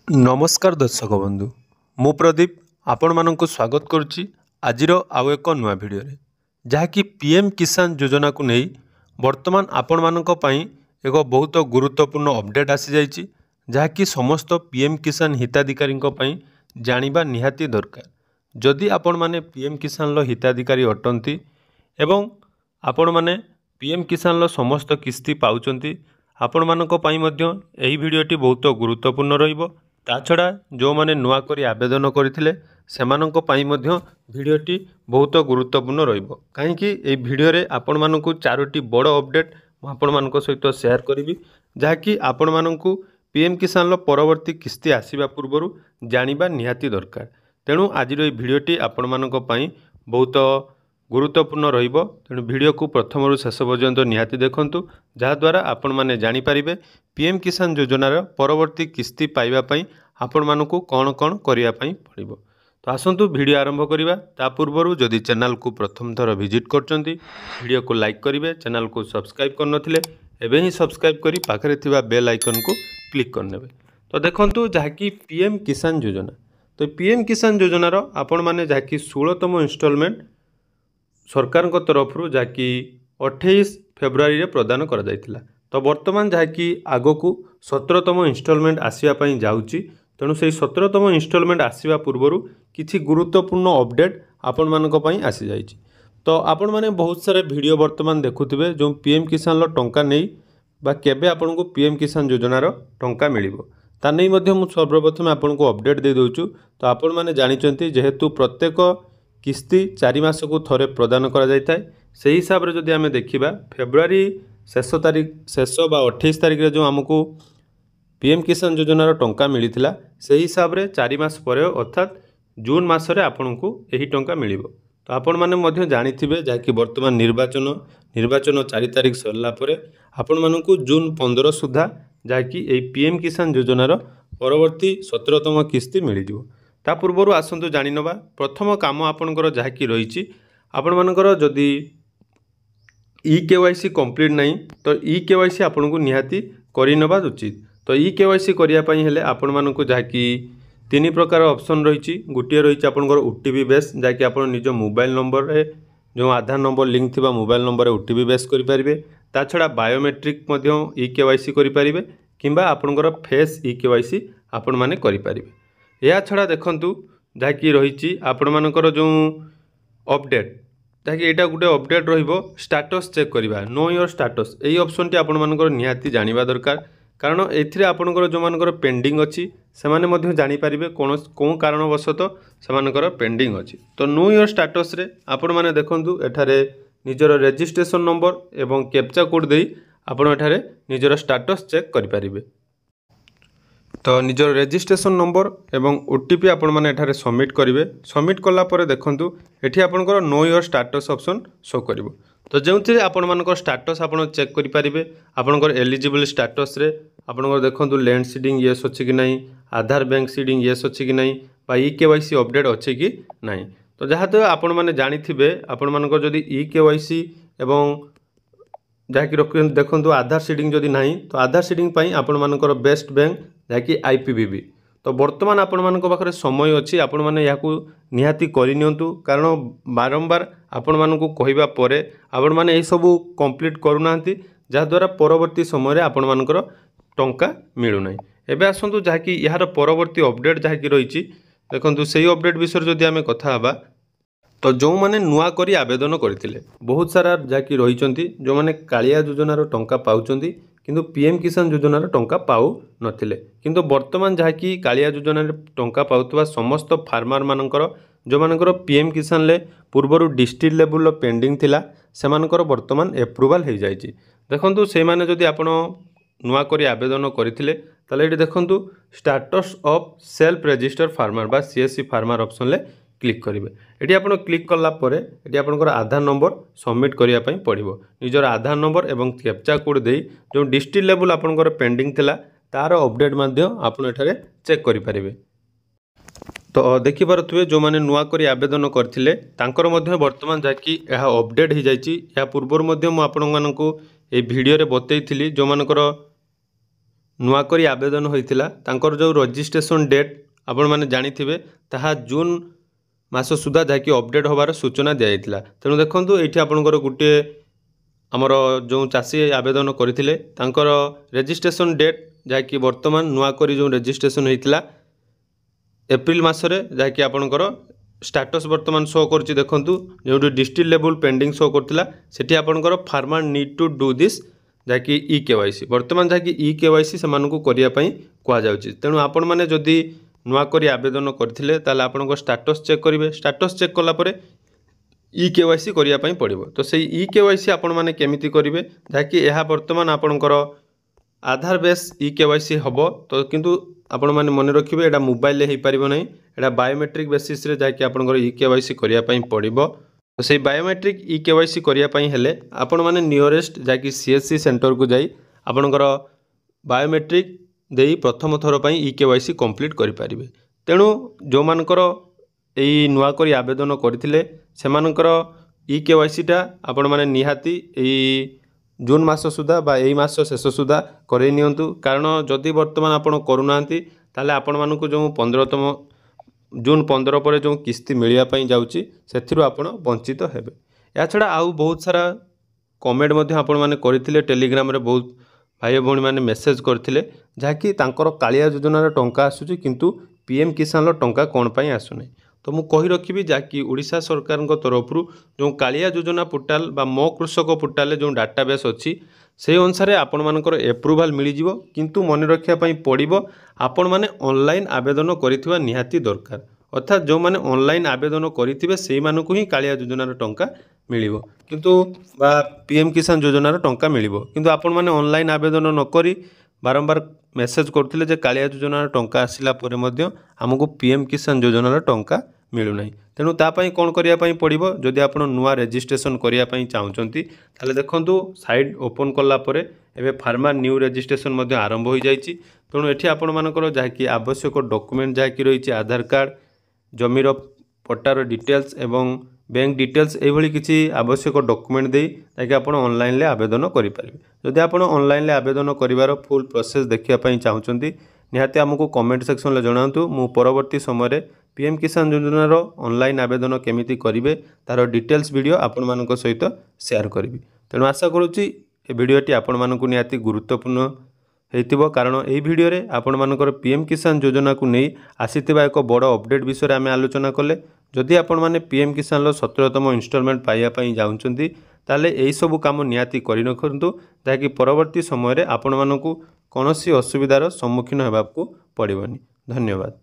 नमस्कार दर्शक बंधु मु प्रदीप आपण मानक स्वागत करुच्ची आजिर आउ एक नुआ भिडियो जहाँकि पीएम किसान योजना को नहीं वर्तमान आपण मानक पई एक बहुत गुरुत्वपूर्ण अपडेट आसी जाइए जहाँकि समस्त पीएम किसान हिताधिकारी जानिबा निहाती दरकार। जदि आपण माने पीएम किसान लो हिताधिकारी अटंती एवं आपण माने पीएम किसान लो समस्त किस्ती पाउचंती आपण मानक पई मध्य एही भिडियोटी बहुत गुरुत्वपूर्ण रहिबो। ता छड़ा जो माने नुआ करी आवेदन करथिले सेमानंको पई मध्य भिडियोटी बहुत गुरुत्वपूर्ण रहिबो। काहेकि ए भिडियो रे आपण मानकु चारोटी बड़ अपडेट मु आपण मानक सहित शेयर करिवि जहाँकि आपण मानकु पीएम किसान लो परवर्ती किस्ती आसीबा पूर्वरु जानिबा निहाती दरकार। तेणु आजिर ए भिडियोटी आपण मानक पई बहुत गुरुत्वपूर्ण रहिबो। तेणु भिडियो को प्रथम शेष पर्यंत निहाती देखंतु जहाद्वारा आपण माने जानि पारिबे पीएम किसान योजनार परवर्ती किस्ती पाइबा पई आपण मानकु कौन कौन करिया पई पड़िबो। तो आसंतु भिडियो आरंभ करिबा। ता पूर्वरु जदि चैनल को प्रथम थर विजिट करचंती भिडियो को लाइक करिवे, चैनल को सब्सक्राइब करनथिले एबे ही सब्सक्राइब करी पाखरे थिबा बेल आइकन को क्लिक करनेबे। तो देखंतु जहाँकि पीएम किसान योजना, तो पीएम किसान योजनार आपण माने जहाँकि 16तम इंस्टॉलमेंट सरकार तरफ जहाँकि 28 फेब्रुआरी प्रदान करा जायतिला। तो वर्तमान जहाँकि आगो को 17तम इंस्टॉलमेंट आसवाई जाऊँगी। तेणु से 17तम इंस्टॉलमेंट आसवा पूर्वर किसी गुरुत्वपूर्ण अपडेट आपण मानक पई आसी जाइए। तो आपण माने बहुत सारे वीडियो वर्तमान देखुथिबे जो पीएम किसान लो टंका नहीं बा केबे आपण को पीएम किसान योजनार टंका मिलिबो ता नहीं मध्य मु सर्वप्रथम आपण को अपडेट दे दोछु। तो आपण माने जानिचंती जेहेतु प्रत्येक किस्ती 4 मास को थरे प्रदान करा जायताय से हिसाब रे जदि आमे देखिबा फेब्रुआरी शेष बा 28 तारिख रे जो हमको पीएम किसान योजनार टंका मिलिथिला से हिसाब रे 4 मास पर अर्थात जून मास रे आपण को एही टंका मिलिबो। तो आपण माने मध्य जानिथिबे जाकि वर्तमान निर्वाचन 4 तारिख सरला परे आपण मानकु जून 15 सुधा जाकि एही पीएम किसान योजनार परवर्ती 17तम किस्ती मिलिजिवो। ता पूर्वरु आसंतु जानि नबा प्रथम काम आपनकर जहाँकि रही आपण मानकर जदि ई-केवाईसी कंप्लीट नहीं तो ई-केवाईसी आपन को निहाती करनवा उचित। तो ई-केवाईसी करिया पई हेले आपण मानक जहाँकि 3 प्रकार ऑप्शन रही। गोटे रही आपनकर ओटीपी बेस जहाँकि आपण निज मोबाइल नंबर रे जो आधार नंबर लिंक थिबा मोबाइल नंबर रे ओटीपी बेस करि परिबे। ता छडा बायोमेट्रिक मध्य ई-केवाईसी करि परिबे किंबा आपनकर फेस ई-केवाईसी आपण माने करि परिबे। या छडा देखंतु जहाँकि रही आपण मानकर जो अपडेट जहाँकि एटा गोटे अपडेट रहिबो स्टेटस चेक करिबा no your status AE option T आपण मानकर निहाती जानिबा दरकार। कारण एथिरे आपनकर जो मानकर पेंडिंग अछि सेमाने मध्य जानि परिबे कोन कारणवशत सेमानकर पेंडिंग अछि। तो नो योर स्टेटस रे आपण माने देखंतु एठारे निजर रजिस्ट्रेशन नंबर एवं कैप्चा कोड देई आपण एठारे निजर स्टेटस चेक करि परिबे। तो निजर रजिस्ट्रेशन नंबर एवं ओटीपी आपण माने एठारे सबमिट करिवे। सबमिट कला परे देखंतु एठी आपनकर know your status option show करिवो। तो जेउथिरे आपण मानकर स्टेटस आपण चेक करि परिबे आपनकर एलिजिबल स्टेटस रे आपनकर देखंतु लैंड सीडिंग यस अछि कि नहीं, आधार बैंक सीडिंग यस अछि कि नहीं बा ई-केवाईसी अपडेट अछि कि नहीं। तो जहाँ तो आपण माने जानिथिबे आपण मानकर जदि ई-केवाईसी एवं जहाँकि देखंतु आधार सीडिंग जदि नहीं तो आधार सीडिंग पई आपण मानकर बेस्ट बैंक जहाँकि आईपीबीबी। तो वर्तमान आपण मानक पाखरे समय अछि आपण माने याकू निहाती करिनियंतु कारण बारंबार आपण मानकू कहिबा परे आपण माने एई सब कंप्लीट करूनांती जहाद्वारा परवर्ती समय रे आपण मानकर टंका मिलु नाही। एबे आसंतु जहाँकि यार परवर्ती अपडेट जहाँकि रही देखंतु सेही अपडेट विषय जदि आमे कथा हबा तो जो माने नुआ करी आवेदन करथिले बहुत सारा जहाँकि रहिचंती जो माने कालिया योजनार टंका पाउचंती किंतु पीएम किसान योजनार टंका पाउ नथिले। किंतु वर्तमान जहाँकि कालिया योजनार टंका पाउतबा समस्त फार्मर मानकर जो मानकर पीएम किसान ले पूर्वरु डिस्ट्रिक्ट लेवल पेंडिंग थिला सेमानकर वर्तमान एप्रूवल हो जाइए। देखंतु से माने जदि आपण नुआ करी आवेदन करथिले ताले एठी देखंतु status of self register farmer बा सीएससी फार्मर ऑप्शन ले क्लिक करेंगे। ये आप क्लिक कला ये आपंकर आधार नंबर सबमिट करने पड़ो निजर आधार नंबर एवं कैप्चा कोड दे जो डिस्ट्रिक्ट लेवल आपंकर पेंडिंग थिला तार अपडेट आप चेक करेंगे। तो देखिपे जो मैंने नुआ करी आवेदन करते वर्तमान जहाँकि यह अपडेट हो जाए पूर्वर मुझे भिडियो बतई जो मानकर नुआकरी आवेदन होइतिला तांकर जो रजिस्ट्रेशन डेट आपण माने जानिथिबे ताहा जून मास सुधा जाकि अपडेट होबार सूचना दिया जाइतिला। तेणु देखंतु एठी आपनकर गुटे आमर जो चाषी आवेदन करथिले तांकर रजिस्ट्रेशन डेट जाकि वर्तमान नुआकरी जो रजिस्ट्रेशन होइतिला एप्रिल मासरे जाकि आपनकर स्टेटस वर्तमान शो करछि। देखंतु जो डिस्ट्रिक्ट लेवल पेंडिंग शो करथिला सेठी आपनकर farmer need to do this जाकि ई केवाईसी वर्तमान जाकि ई केवाईसी सेमानकु करिया पई कुआ जाउछि। तेणु आपण माने जदि नुआ करी आवेदन करथिले ताले आपनकर स्टेटस चेक करिवे। स्टेटस चेक कला परे ई केवाईसी करिया पई पड़िबो। तो सेई ई केवाईसी आपण माने केमिति करिवे जाकि एहा वर्तमान आपनकर आधार बेस ई केवाईसी हबो। तो किंतु आपण माने मन रखिबे एटा मोबाइल ले हे परिबो नै, एटा बायोमेट्रिक बेसिस रे जाकि आपनकर ई केवाईसी करिया पई पड़िबो। तो सेई बायोमेट्रिक ई केवाईसी करिया पई हेले आपण माने नियरेस्ट जाकि सीएससी सेंटर को जाई आपनकर बायोमेट्रिक देई प्रथम थर पई ई केवाईसी कंप्लीट करि परिबे। तेणु जो मानकर एई नुआ करी आवेदन करथिले सेमानकर ई केवाईसी टा आपण माने निहाती एई जून मास सुधा बा एई मास शेष सुधा करै नियंतु। कारण जदि वर्तमान आपण करूनांती ताले आपण मानकु जो 15तम जून 15 पर जो किस्ती मिलिया पई जाउची सेथिरु आपण वंचित हेबे। या छडा आउ बहुत सारा कमेंट मध्ये आपण माने करथिले टेलीग्राम रे बहुत भाई भौणी माने मेसेज करथिले जाकि तांकर कालिया योजना रे टंका आसुची किंतु पीएम किसान रो टंका कोन पई आसु नै। तो मु कहि रखिबी जाकि ओडिशा सरकार तरफरु जो कालिया योजना पोर्टाल बा मो कृषक पोर्टाल जो डाटाबेस अच्छी से अनुसार आपण मानकर एप्रुवाल मिल जिवो। किंतु मन रखिया पई पड़िबो आपण माने ऑनलाइन आवेदन करिथिबा निहाती दरकार। अर्थात जो माने ऑनलाइन आवेदन करिथिबे सेही मानकु ही कालिया योजनार टंका मिलिबो किंतु बा पीएम किसान योजनार टंका मिलिबो। किंतु आपण माने ऑनलाइन आवेदन न करी बारंबार मेसेज करथिले जे कालिया योजनार टंका आसिला परे मध्य हमकु पीएम किसान योजनार टंका मिलु नाही। तेणु तापाई कौन करिया पई पड़िबो जदि आपण नुआ रजिस्ट्रेशन करिया पई चाहुचंती ताले देखंतु साइड ओपन कला परे एबे फार्मर न्यू रजिस्ट्रेशन मध्य आरंभ होई जाईची। तेणु एठी आपण मानकर जाकि आवश्यक डॉक्यूमेंट जाकि रहिची आधार कार्ड जमीर पट्टार डिटेल्स एवं बैंक डिटेल्स एई भली किछि आवश्यक डॉक्यूमेंट देई ताकि आपण ऑनलाइन ले आवेदन करि परिबे। जदि आपण ऑनलाइन ले आवेदन करिवार फुल प्रोसेस देखिया पई चाहुचंती निहाती हमकु कमेंट सेक्शन ले जणांतु। मु परवर्ती समय रे पीएम किसान योजनार ऑनलाइन आवेदन केमिति करिवे तार डिटेल्स वीडियो आपण मानक सहित शेयर करिवि। तेणु आशा करूची ए वीडियोटी आपण मानकु निहाती गुरुत्वपूर्ण हेतिबो कारण एई वीडियो रे आपण मानकर पीएम किसान योजना को नहीं आसीथिबा एक बड़ अपडेट विषय आमे आलोचना कले। जदि आपण माने पीएम किसान लो 17तम इंस्टॉलमेंट पाइया पई जाउचंती ताले एई सब काम निहाती करि नखंतु ताकि परवर्ती समय रे आपण मानकु कोनोसी असुविधार सम्मुखीन हेबाकू पड़िबनी। धन्यवाद।